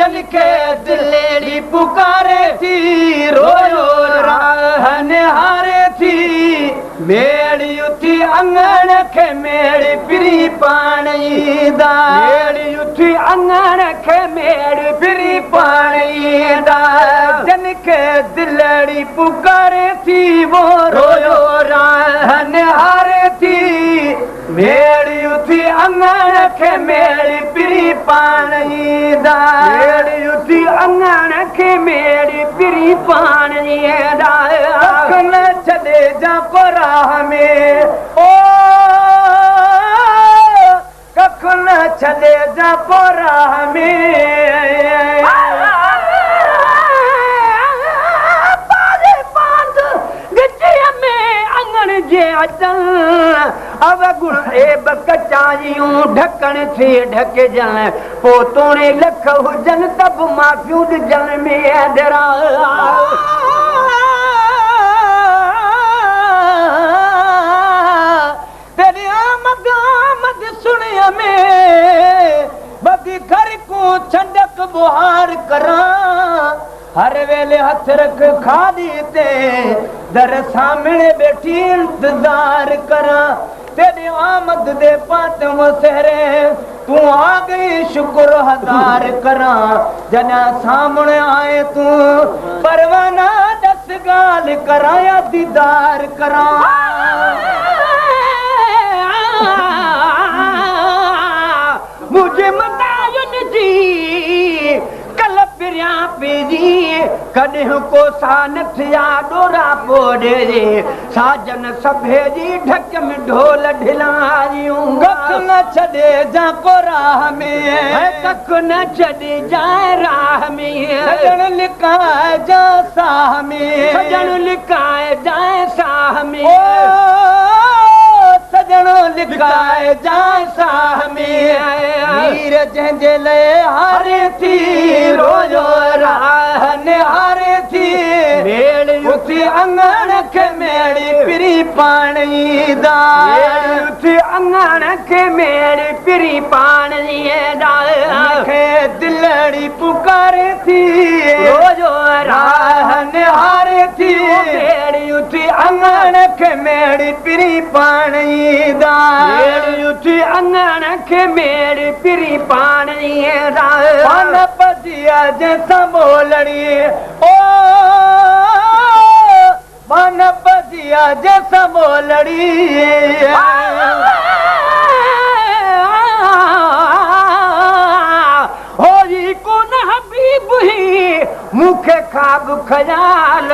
जन के दिलेड़ी पुकारे थी रोयो राह निहारे थी मेड़ी उठी अंगण के मेड़ी पिरी पानी दा मेड़ी उठी अंगण के मेड़ी पिरी पानी दा जन के दिलेड़ी पुकारे थी वो रोयो राह निहारे थी मेड़ी उठी अंगण के मेड़ी पिरी पानी दा मेड़ी उठी अंगण के मेड़ी पिरी पानी दा न चले जा को राह में ओ कख न चले जा को राह में अब गुण एब कचायूं ढकण थे ढक जन पो तोड़े लख हुजन तब माफियूं जन में डरा तेरी आमद आमद सुनिया में बदी घर को छंडक बुहार करा हर वेले हथ रख खादी ते दर सामने बैठी इंतजार करा तेरी आमद दे पात मुसहरे तू आ गई शुक्र हजार करा जना सामने आए तू परवाना दस गाल करा या दीदार करा मुझे मतायुन जी कल पिरिया पेजी कॾहिं को सानथ या डोरा पोड़े साजन सभे जी ढक में ढोल ढिलायूं कख न छॾे जा को राह में कख न छॾे जाए राह में सजन लिकाए जा साह में सजन लिकाए जाए साह में सजनो लिकाए जाए साह में वीर जंहिंजे लाइ हारे थी रोयो राह निहारे थी मेड़ी उथी अंगण के मेड़ी पिरी पानी दा मेड़ी उथी अंगण के मेड़ी पिरी पानी दा खे दिलड़ी पुकारे थी रोयो राह निहारे थी मेड़ी उथी अंगण के मेड़ी पिरी पानी दा मेड़ी उथी अंगण के मेड़ी पिरी पानी दा पान पजिया जैसा बोलड़ी ओ पान पजिया जैसा बोलड़ी होई कोन हबीब ही मुखे खाब ख्याल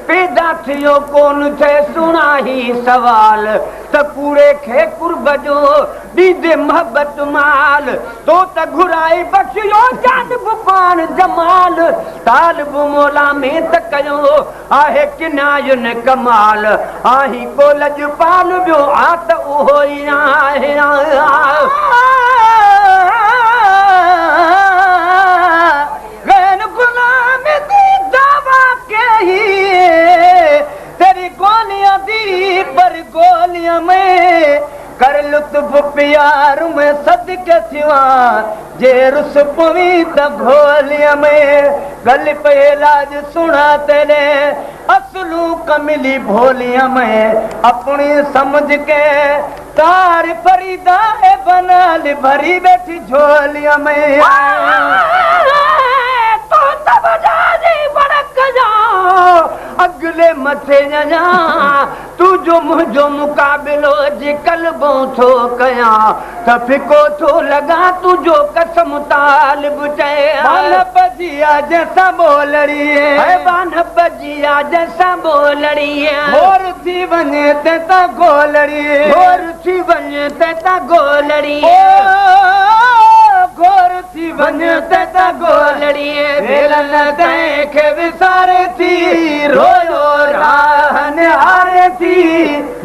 पैदा थियो कोन थे सुना ही सवाल त कूड़े खे कुर्ब जो दीदे मोहब्बत माल तो त घुराई बख्शियो चांद बुपान जमाल तालिब मौला में त कयो आहे किनायुन कमाल आही को लजपाल बियो आ त उहो ई आहे गैन गुलाम दी दावा के ही तेरी गोलियां दी पर गोलियां में कर लुत्फ प्यार में सदके थिवा जे रुस पवी त भोलिया में गल पे लाज सुना तेरे असलू कमिली भोलिया में अपनी समझ के तार फरीदा ए बनाल भरी बैठी झोलिया में तो तब जाजी बड़क जा अगले मथे जा तू जो मुझो मुकाबिलो जे कलबो थो कया त फिको थो लगा तू जो कसम तालिब चए बान बजिया जैसा बोलड़ी है बान बजिया जैसा बोलड़ी और थी वने ते ता गोलड़ी और थी वने ते ता गोलड़ी गोर थी वने ते ता गोलड़ी भेलन ते के विसारे थी रोयो राह निहारे थी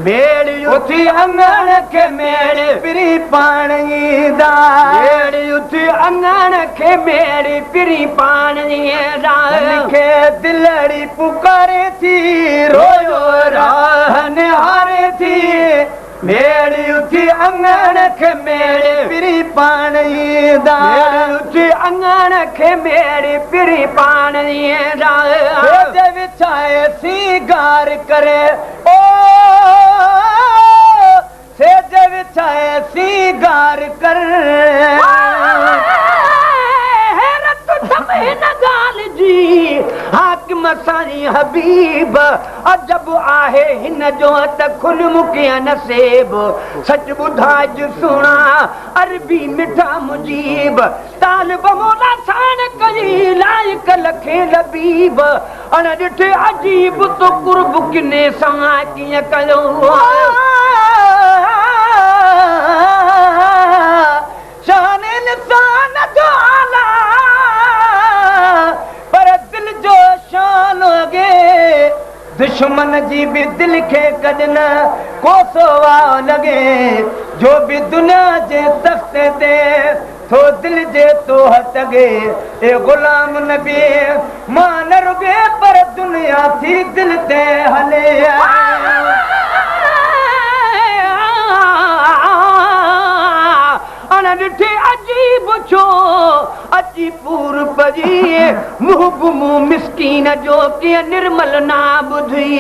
मेड़ी उठी अंगण के मेड़ी पिरी पानी दा मेड़ी उठी अंगण के मेड़ी पिरी पानी दा के दिलड़ी पुकारे थी रोयो राह निहारे थी मेड़ी उठी अंगण के मेड़े पिरी पानी दा उठी अंगण के मेड़ी पिरी पानी दा दे विछाए सिंगार करे ओ से दे विछाए सिंगार कर हाकिम साईं हबीब अजब आहे हिन जो त खुल मुकिया नसीब सच ॿुधाइज सुणा अरबी मिठा मुजीब तालिब मौला साण कई लाइक लखे लबीब अण ॾिठे अजीब तो कुर्ब किने सां कीअं कयो शान इंसान जो आला पर दिल जो शान गे दुश्मन जी भी दिल के कदना कोसो वाओ लगे जो भी दुनिया जे तख्ते ते तो दिल जे तो हटगे ए गुलाम नबी मान रुगे पर दुनिया थी दिल ते हले ॾिठे अजीब छो अची पूर पजी मुंहुं मिसकीन जो कीअं निर्मल ना ॿुधी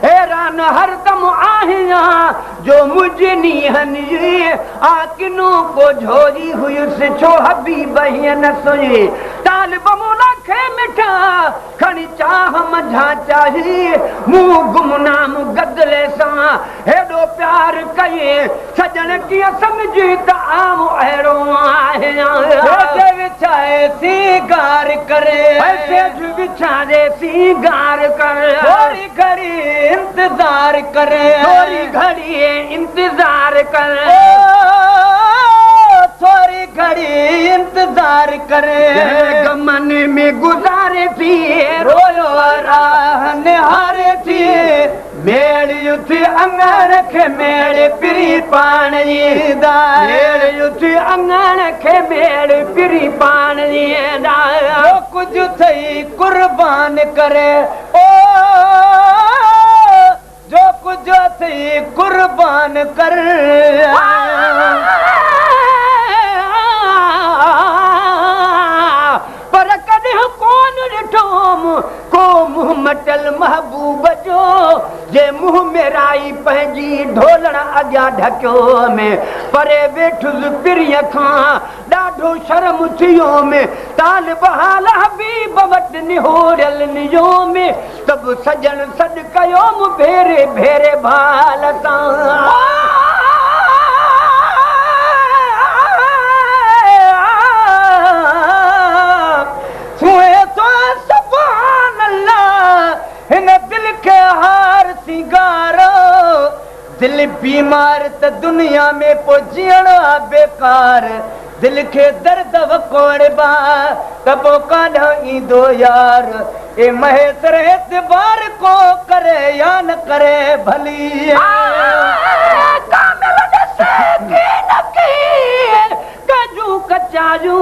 हैरान हरदम आहियां जो मुंहिंजे नीहनि आकिनो को झोरी हुयुसि छो हबीब हीअं न सुई तालिब मौला खे मिठा खणी चाह मझा चाही मूं गुमनाम गदले सां हेॾो प्यार कये सजण कीअं सम्झी त आम अहिड़ो आहे विछाए सिंगार करे विछाए सिंगार कर थोरी घड़ी इंतजार करे थोरी घड़ी इंतजार कर थोड़ी घड़ी इंतजार करे गमन में गुजारे थी रोयो राह निहारे थी मेड़ उथी अंगण के मेड़ पिरी पानी दा मेड़ उथी अंगण के मेड़ पिरी पानी दा जो कुछ थई कुर्बान करे ओ जो कुछ थई कुर्बान कर को मुंह मटल महबूब जो जे मुंह में राई पंहिंजी ढोलण अॻियां ढकियो में परे वेठुसि पिरीअ खां ॾाढो शर्म थियो में तालिब हाल हबीब वटि निहोरियल नियो में सभु सजण सॾु कयो मूं भेरे भेरे भाल सां दिल बीमार त दुनिया में पोजीण बेकार दिल के दर्द वकोड़ बा कबो काढा ईंदो यार ए महेसर एतबार को करे या न करे भली कामिल कजू कचाजू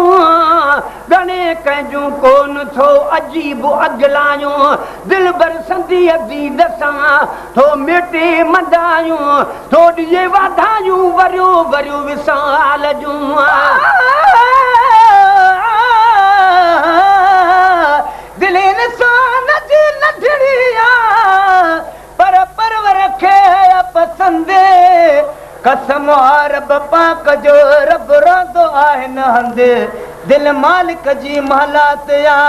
गणे कजू कोन थो अजीब अगलायूं दिल बर संधी अजीद सां थो मिटे मंदायूं थो ॾिए वाधायूं वरियो वरियो विसाल जूं दिल इंसान जी नढड़िया पर परवर खे पसंदि कसम रब पाक जो रब रहंदो आहे न हंधि दिल मालिक जी महलात या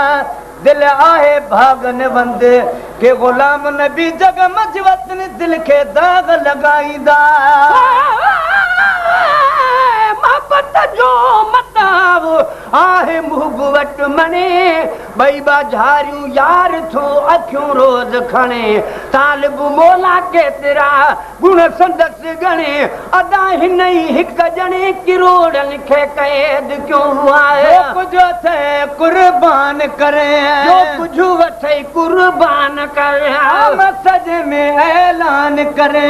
दिल आहे भागन बंद के गुलाम नबी जग मज वतन दिल के दाग लगाईंदा मोहब्बत जो मताब आहे मुहब वट मने ॿई बाझारियूं यार थो अखियूं रोज़ खणे तालिब मौला केतिरा गुण संदसि गणे अदा हिन ई हिकु ॼणे किरोड़नि खे क़ैद कयो आहे कुझु थे कुर्बान करे जो कुझु वठे कुर्बान करे सज में ऐलान करे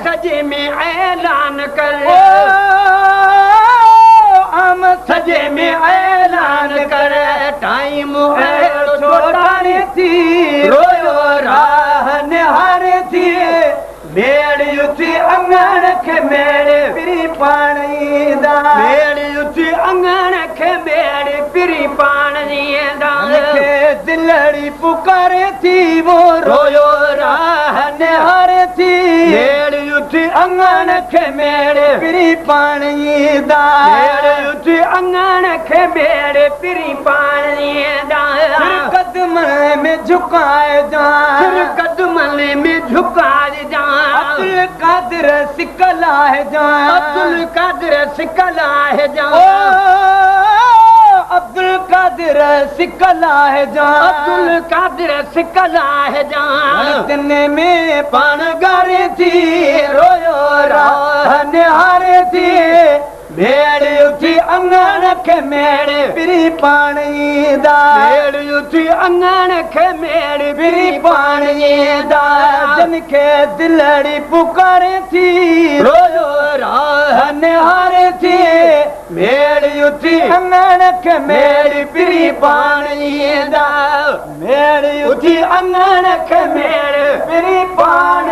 सजे में ऐलान करे सजे में ऐलान करे टाइम छोटाने थी रोयो राह निहारे थी मेड़ उथी अंगण खे मेड़ पिरी पाणी दा मेड़ उठी अंगण खे मेड़ पिरी पाणी दा के दिलड़ी पुकारे थी वो रोयो राह निहारे थी मेड़ उठी अंगण खे मेड़ पिरी पाणी दा मेड़ उठी अंगण खे मेड़ पिरी पाणी दा कदम में झुकाए जा कदम में झुकाए जा अब्दुल कादिर सिकला है जा अब्दुल कादिर सिकला है जा अब्दुल कादिर सिकला है जा अब्दुल कादिर सिकला है जा दिन में पान गारे थी रोयो राह निहारे थी मेड़ उठी अंगण खे मेड़ पिरी पाणी दा मेड़ उठी अंगण खे मेड़ पिरी पाणी दा जन खे दिलड़ी पुकारे थी रोयो राह निहारे थी मेड़ उठी अंगण खे मेड़ पिरी पाणी दा मेड़ उठी अंगण खे मेड़ पिरी पाणी